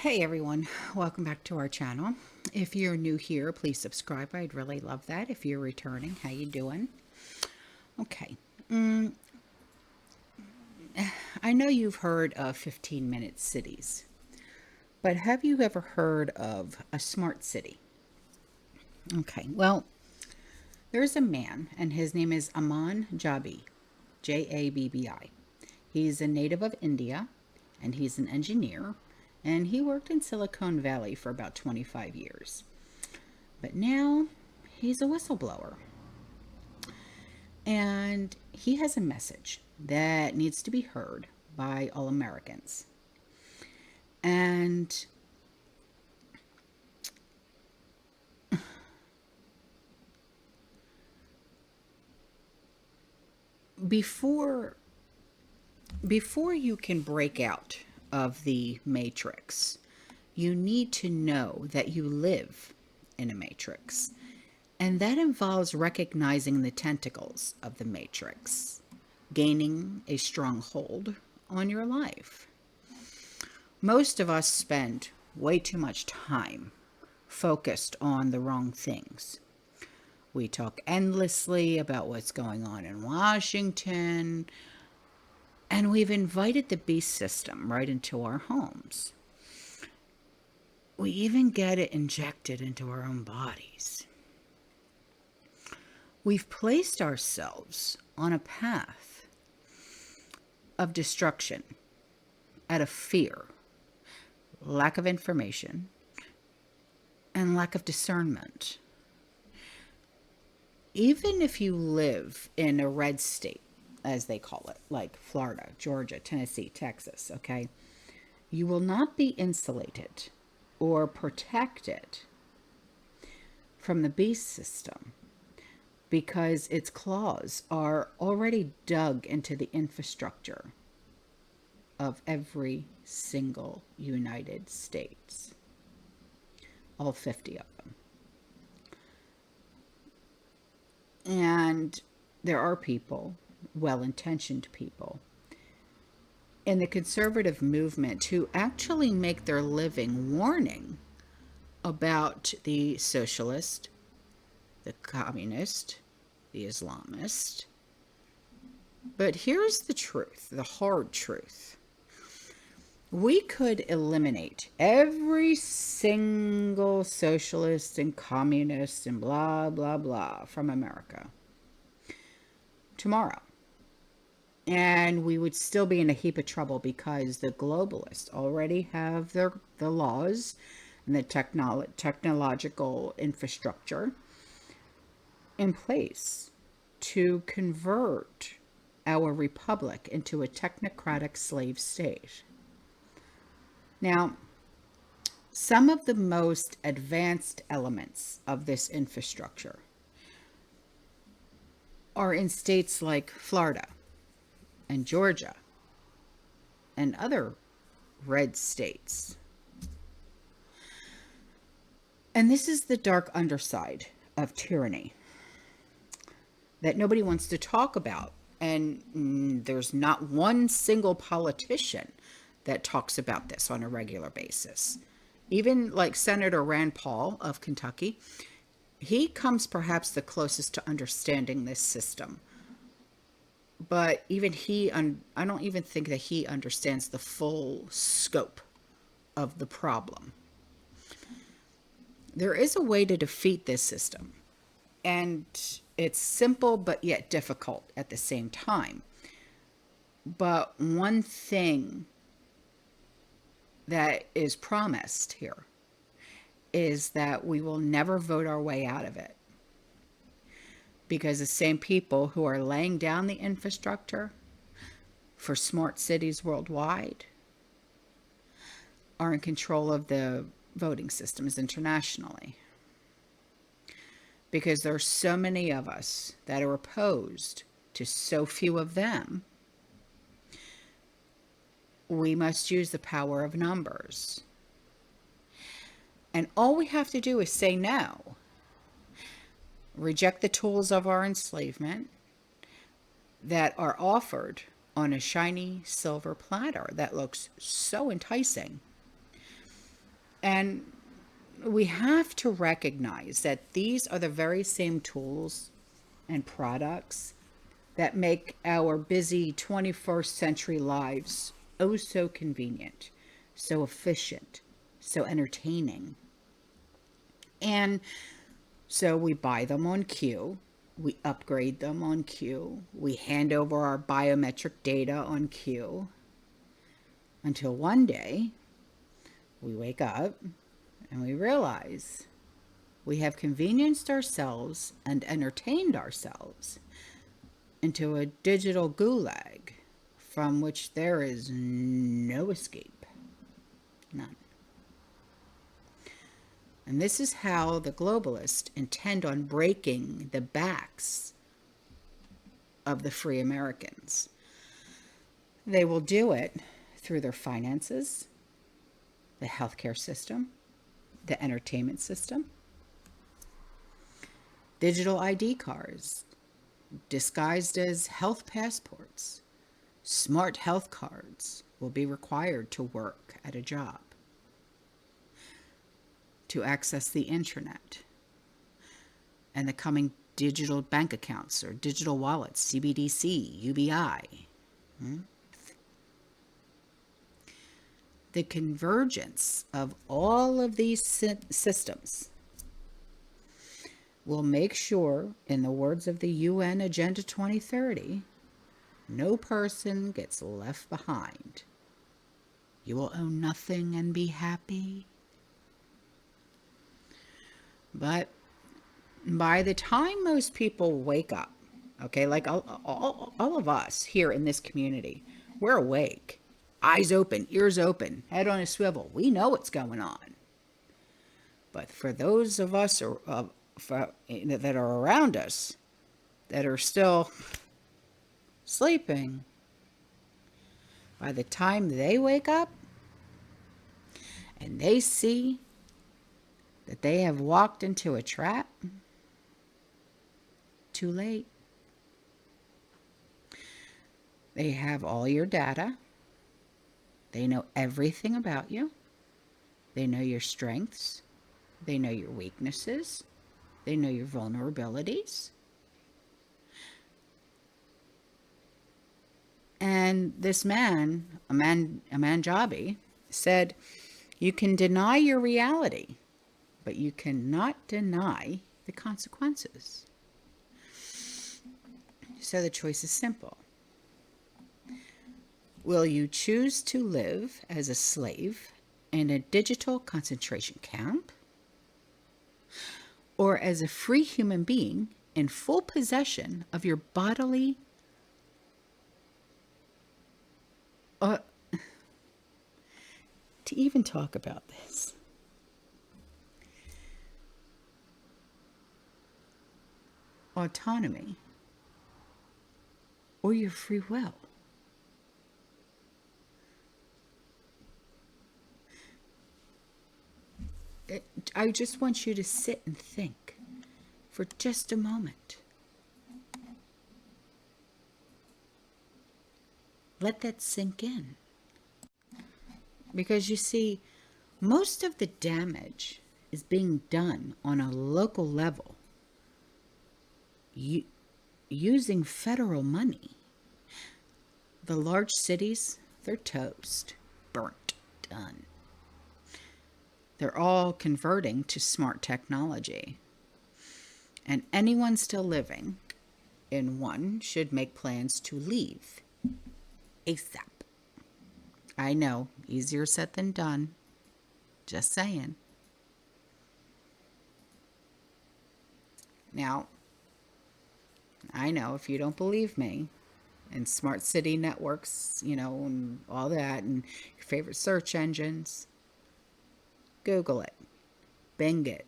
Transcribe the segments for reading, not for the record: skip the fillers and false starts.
Hey everyone, welcome back to our channel. If you're new here, please subscribe. I'd really love that. If you're returning, how you doing? Okay. I know you've heard of 15-minute cities, but have you ever heard of a smart city? Okay, well, there's a man and his name is Aman Jabi, Jabbi. He's a native of India and he's an engineer, and he worked in Silicon Valley for about 25 years. But now he's a whistleblower, and he has a message that needs to be heard by all Americans. And before you can break out of the matrix, you need to know that you live in a matrix. And that involves recognizing the tentacles of the matrix, gaining a strong hold on your life. Most of us spend way too much time focused on the wrong things. We talk endlessly about what's going on in Washington, and we've invited the beast system right into our homes. We even get it injected into our own bodies. We've placed ourselves on a path of destruction out of fear, lack of information, and lack of discernment. Even if you live in a red state, as they call it, like Florida, Georgia, Tennessee, Texas, okay, you will not be insulated or protected from the beast system because its claws are already dug into the infrastructure of every single United States, all 50 of them. And there are people, well-intentioned people, in the conservative movement who actually make their living warning about the socialist, the communist, the Islamist. But here's the truth, the hard truth. We could eliminate every single socialist and communist and blah, blah, blah from America tomorrow. And we would still be in a heap of trouble because the globalists already have the laws and the technological infrastructure in place to convert our republic into a technocratic slave state. Now, some of the most advanced elements of this infrastructure are in states like Florida and Georgia and other red states. And this is the dark underside of tyranny that nobody wants to talk about. And there's not one single politician that talks about this on a regular basis. Even like Senator Rand Paul of Kentucky, he comes perhaps the closest to understanding this system. But even he, I don't even think that he understands the full scope of the problem. There is a way to defeat this system, and it's simple but yet difficult at the same time. But one thing that is promised here is that we will never vote our way out of it, because the same people who are laying down the infrastructure for smart cities worldwide are in control of the voting systems internationally. Because there are so many of us that are opposed to so few of them, we must use the power of numbers. And all we have to do is say no. Reject the tools of our enslavement that are offered on a shiny silver platter that looks so enticing. And we have to recognize that these are the very same tools and products that make our busy 21st century lives oh so convenient, so efficient, so entertaining. And so we buy them on cue, we upgrade them on cue, we hand over our biometric data on cue, until one day we wake up and we realize we have convenienced ourselves and entertained ourselves into a digital gulag from which there is no escape. None. And this is how the globalists intend on breaking the backs of the free Americans. They will do it through their finances, the healthcare system, the entertainment system, digital ID cards disguised as health passports. Smart health cards will be required to work at a job, to access the internet, and the coming digital bank accounts or digital wallets, CBDC, UBI. The convergence of all of these systems will make sure, in the words of the UN Agenda 2030, no person gets left behind. You will own nothing and be happy. But by the time most people wake up, okay, like all of us here in this community, we're awake, eyes open, ears open, head on a swivel. We know what's going on. But for those of us that are around us that are still sleeping, by the time they wake up and they see that they have walked into a trap, too late. They have all your data. They know everything about you. They know your strengths. They know your weaknesses. They know your vulnerabilities. And this man, Amanjabi, said, you can deny your reality, but you cannot deny the consequences. So the choice is simple. Will you choose to live as a slave in a digital concentration camp, or as a free human being in full possession of your bodily to even talk about this? Autonomy or your free will? I just want you to sit and think for just a moment. Let that sink in. Because you see, most of the damage is being done on a local level using federal money. The large cities, they're toast, burnt, done. They're all converting to smart technology. And anyone still living in one should make plans to leave ASAP. I know, easier said than done. Just saying. Now, I know if you don't believe me, and smart city networks, and all that, and your favorite search engines, Google it, Bing it,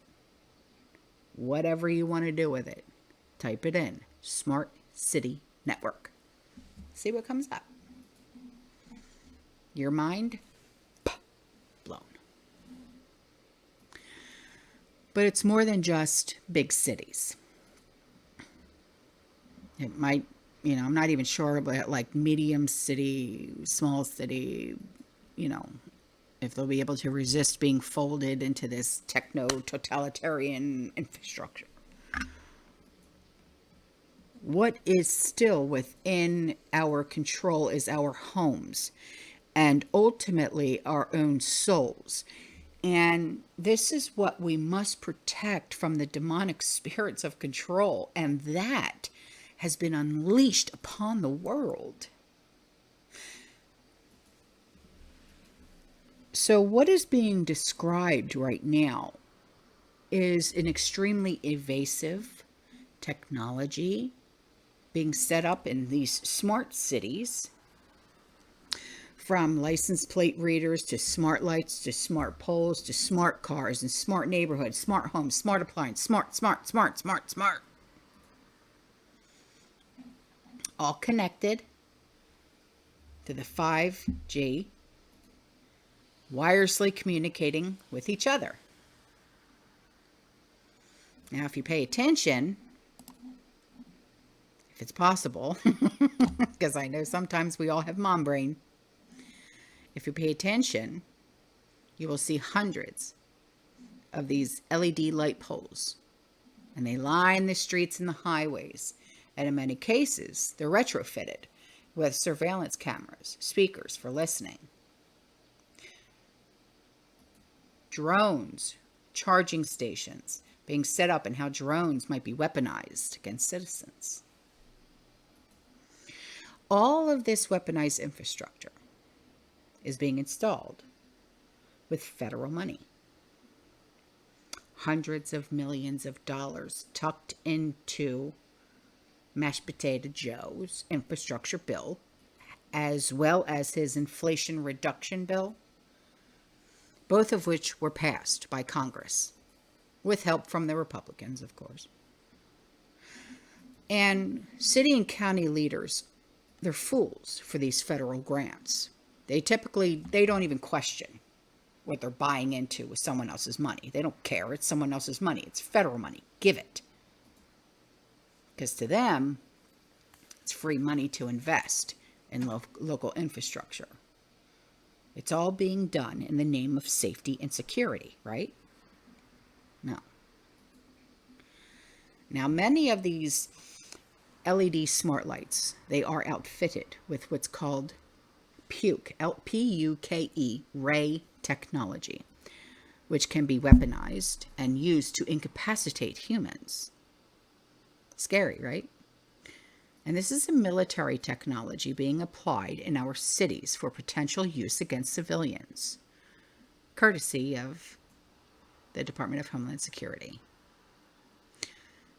whatever you want to do with it. Type it in, Smart City Network. See what comes up. Your mind, blown. But it's more than just big cities. It might, I'm not even sure, but like medium city, small city, if they'll be able to resist being folded into this techno-totalitarian infrastructure. What is still within our control is our homes and ultimately our own souls. And this is what we must protect from the demonic spirits of control. And that has been unleashed upon the world. So what is being described right now is an extremely evasive technology being set up in these smart cities, from license plate readers to smart lights to smart poles to smart cars and smart neighborhoods, smart homes, smart appliances, smart. All connected to the 5G, wirelessly communicating with each other. Now, if you pay attention, if it's possible, because I know sometimes we all have mom brain, if you pay attention, you will see hundreds of these LED light poles, and they line the streets and the highways. And in many cases, they're retrofitted with surveillance cameras, speakers for listening, drones, charging stations being set up, and how drones might be weaponized against citizens. All of this weaponized infrastructure is being installed with federal money. Hundreds of millions of dollars tucked into Mashed Potato Joe's infrastructure bill, as well as his Inflation Reduction Bill, both of which were passed by Congress, with help from the Republicans, of course. And city and county leaders, they're fools for these federal grants. They don't even question what they're buying into with someone else's money. They don't care. It's someone else's money. It's federal money. Give it. Because to them, it's free money to invest in local infrastructure. It's all being done in the name of safety and security, right? No. Now, many of these LED smart lights, they are outfitted with what's called PUKE, P-U-K-E, ray technology, which can be weaponized and used to incapacitate humans. Scary, right? And this is a military technology being applied in our cities for potential use against civilians, courtesy of the Department of Homeland Security.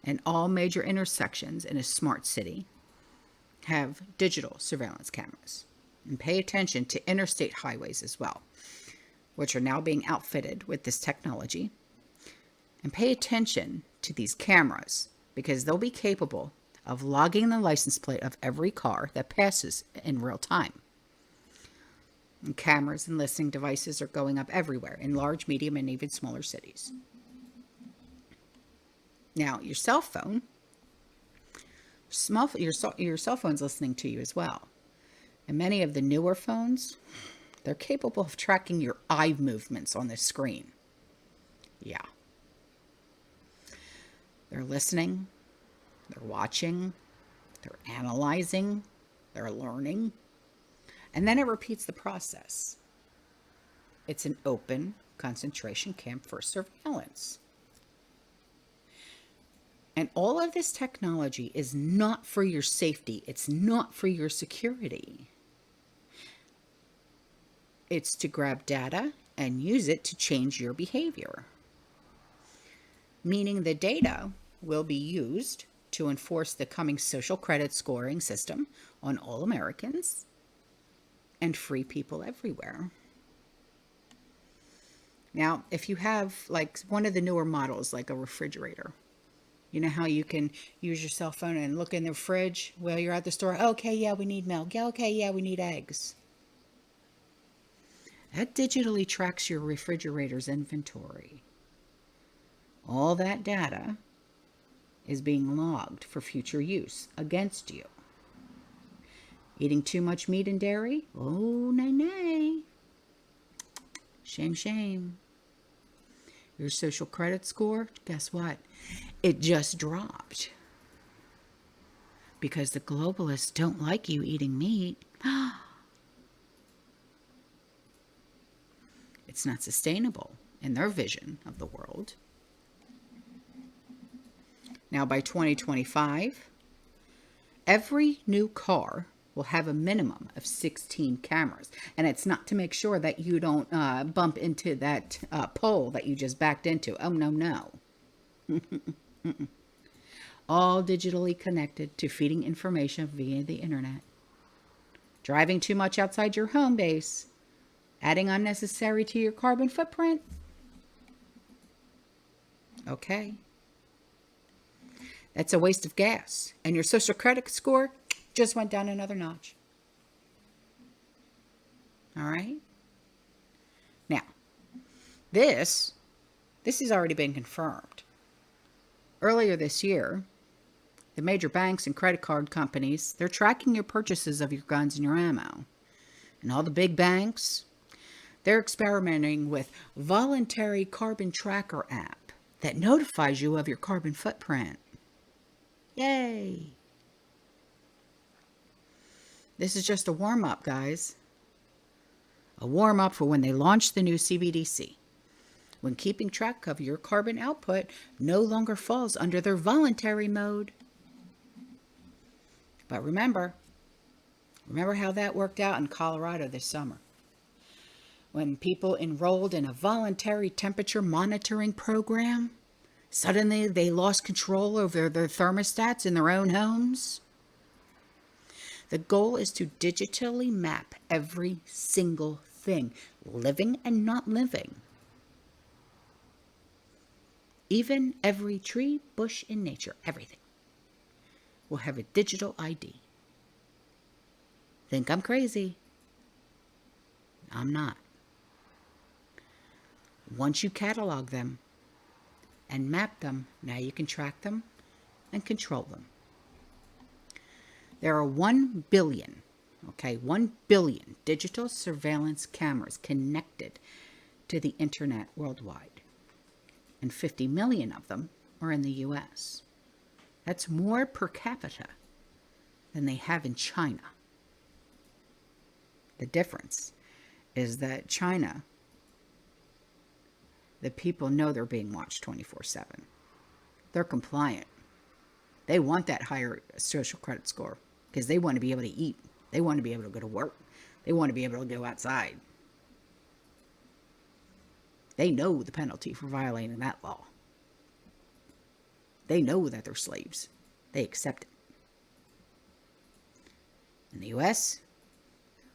And all major intersections in a smart city have digital surveillance cameras. And pay attention to interstate highways as well, which are now being outfitted with this technology. And pay attention to these cameras, because they'll be capable of logging the license plate of every car that passes in real time. And cameras and listening devices are going up everywhere in large, medium, and even smaller cities. Now, your cell phone, your cell phone's listening to you as well. And many of the newer phones, they're capable of tracking your eye movements on the screen. Yeah. They're listening, they're watching, they're analyzing, they're learning, and then it repeats the process. It's an open concentration camp for surveillance. And all of this technology is not for your safety. It's not for your security. It's to grab data and use it to change your behavior. Meaning the data will be used to enforce the coming social credit scoring system on all Americans and free people everywhere. Now, if you have like one of the newer models, like a refrigerator, you know how you can use your cell phone and look in the fridge while you're at the store? Okay, yeah, we need milk. Yeah, okay, yeah, we need eggs. That digitally tracks your refrigerator's inventory. All that data is being logged for future use against you. Eating too much meat and dairy? Oh, nay. Shame, shame. Your social credit score, guess what? It just dropped. Because the globalists don't like you eating meat. It's not sustainable in their vision of the world. Now, by 2025, every new car will have a minimum of 16 cameras. And it's not to make sure that you don't bump into that pole that you just backed into. Oh, no, no. All digitally connected to feeding information via the internet. Driving too much outside your home base. Adding unnecessary to your carbon footprint. Okay. That's a waste of gas. And your social credit score just went down another notch. All right. Now, this has already been confirmed. Earlier this year, the major banks and credit card companies, they're tracking your purchases of your guns and your ammo. And all the big banks, they're experimenting with voluntary carbon tracker app that notifies you of your carbon footprint. Yay! This is just a warm-up, guys. A warm-up for when they launch the new CBDC. When keeping track of your carbon output no longer falls under their voluntary mode. But remember how that worked out in Colorado this summer. When people enrolled in a voluntary temperature monitoring program, suddenly they lost control over their thermostats in their own homes. The goal is to digitally map every single thing, living and not living. Even every tree, bush in nature, everything will have a digital ID. Think I'm crazy? I'm not. Once you catalog them and map them, now you can track them and control them. There are 1 billion, 1 billion digital surveillance cameras connected to the internet worldwide. And 50 million of them are in the US. That's more per capita than they have in China. The difference is that China, the people know they're being watched 24/7. They're compliant. They want that higher social credit score because they want to be able to eat. They want to be able to go to work. They want to be able to go outside. They know the penalty for violating that law. They know that they're slaves. They accept it. In the US,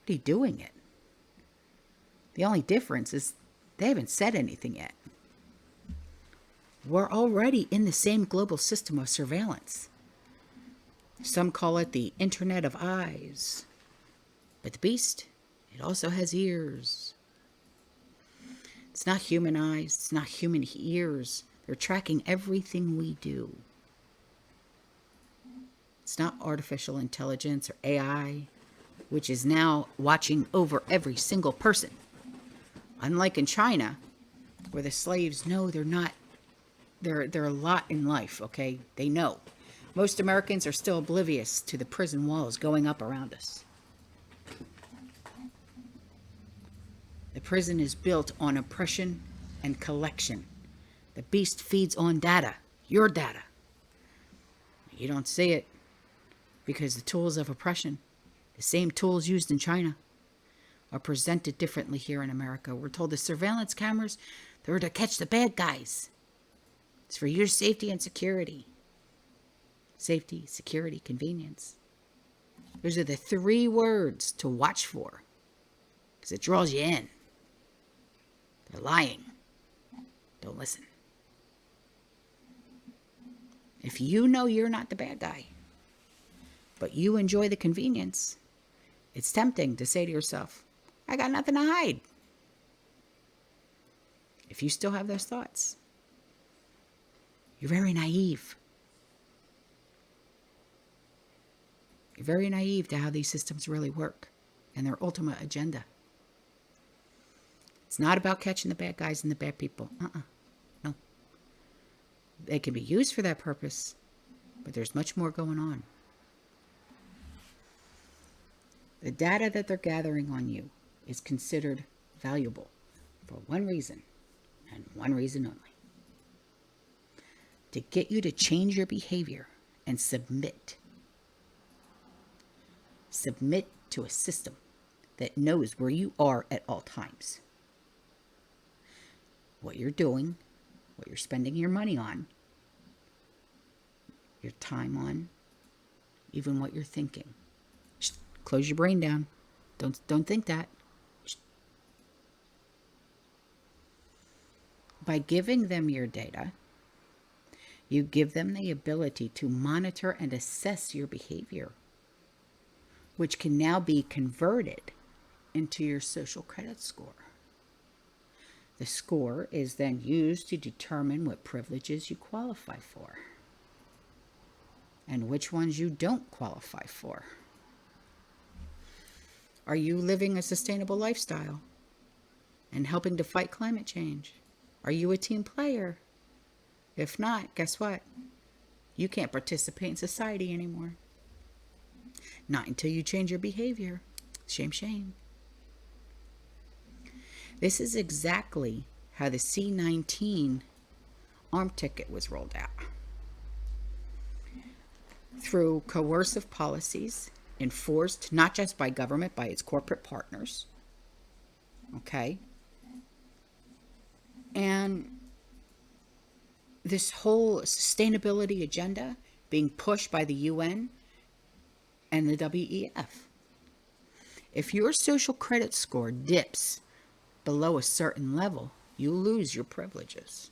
they're already doing it. The only difference is they haven't said anything yet. We're already in the same global system of surveillance. Some call it the Internet of Eyes. But the beast, it also has ears. It's not human eyes. It's not human ears. They're tracking everything we do. It's not artificial intelligence or AI, which is now watching over every single person. Unlike in China, where the slaves know they're not, they're a lot in life, okay? They know. Most Americans are still oblivious to the prison walls going up around us. The prison is built on oppression and collection. The beast feeds on data, your data. You don't see it because the tools of oppression, the same tools used in China, are presented differently here in America. We're told the surveillance cameras, they're to catch the bad guys. It's for your safety and security. Safety, security, convenience. Those are the 3 words to watch for because it draws you in. They're lying. Don't listen. If you know you're not the bad guy, but you enjoy the convenience, it's tempting to say to yourself, I got nothing to hide. If you still have those thoughts, you're very naive. You're very naive to how these systems really work and their ultimate agenda. It's not about catching the bad guys and the bad people. No. They can be used for that purpose, but there's much more going on. The data that they're gathering on you is considered valuable for one reason, and one reason only. To get you to change your behavior and submit. Submit to a system that knows where you are at all times. What you're doing, what you're spending your money on, your time on, even what you're thinking. Just close your brain down. Don't think that. By giving them your data, you give them the ability to monitor and assess your behavior, which can now be converted into your social credit score. The score is then used to determine what privileges you qualify for and which ones you don't qualify for. Are you living a sustainable lifestyle and helping to fight climate change? Are you a team player? If not, guess what? You can't participate in society anymore. Not until you change your behavior. Shame, shame. This is exactly how the C-19 arm ticket was rolled out. Through coercive policies enforced not just by government, by its corporate partners. Okay? And this whole sustainability agenda being pushed by the UN and the WEF. If your social credit score dips below a certain level, you lose your privileges.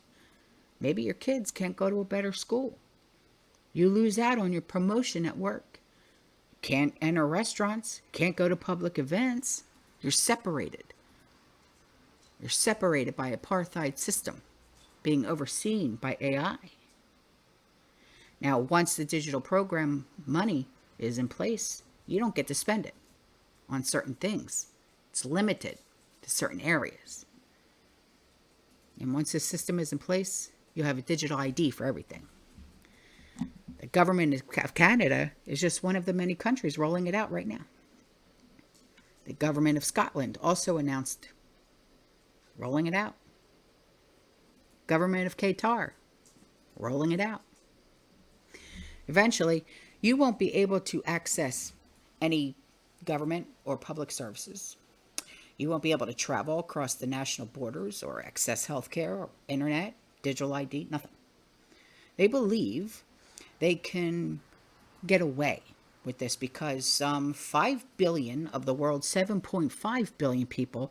Maybe your kids can't go to a better school. You lose out on your promotion at work. Can't enter restaurants, can't go to public events. You're separated. You're separated by apartheid system being overseen by AI. Now, once the digital program money is in place, you don't get to spend it on certain things. It's limited to certain areas. And once this system is in place, you have a digital ID for everything. The government of Canada is just one of the many countries rolling it out right now. The government of Scotland also announced rolling it out. Government of Qatar, rolling it out. Eventually, you won't be able to access any government or public services. You won't be able to travel across the national borders or access healthcare or internet, digital ID, nothing. They believe they can get away with this because some 5 billion of the world's 7.5 billion people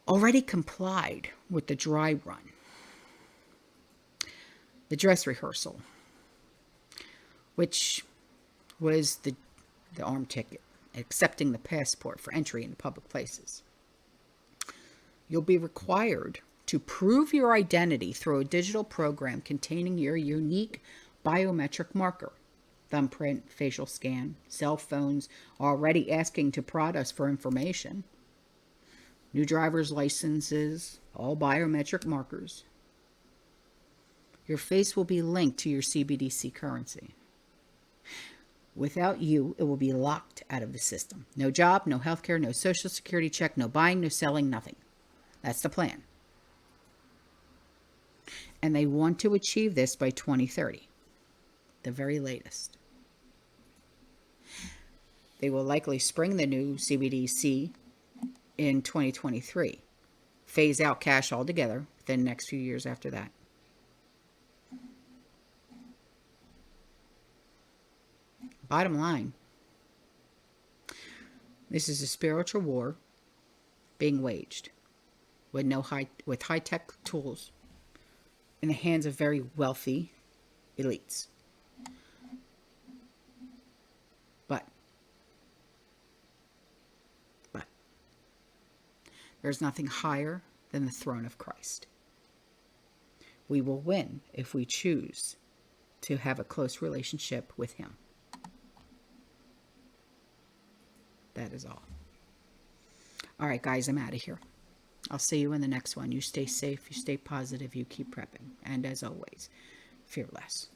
already complied with the dry run. The dress rehearsal, which was the arm ticket, accepting the passport for entry into public places. You'll be required to prove your identity through a digital program containing your unique biometric marker. Thumbprint, facial scan, cell phones are already asking to prod us for information. New driver's licenses, all biometric markers. Your face will be linked to your CBDC currency. Without you, it will be locked out of the system. No job, no healthcare, no social security check, no buying, no selling, nothing. That's the plan. And they want to achieve this by 2030, the very latest. They will likely spring the new CBDC in 2023. Phase out cash altogether within the next few years after that. Bottom line, this is a spiritual war being waged with high-tech tools in the hands of very wealthy elites. But there's nothing higher than the throne of Christ. We will win if we choose to have a close relationship with him. That is all. All right, guys, I'm out of here. I'll see you in the next one. You stay safe, you stay positive, you keep prepping. And as always, fearless.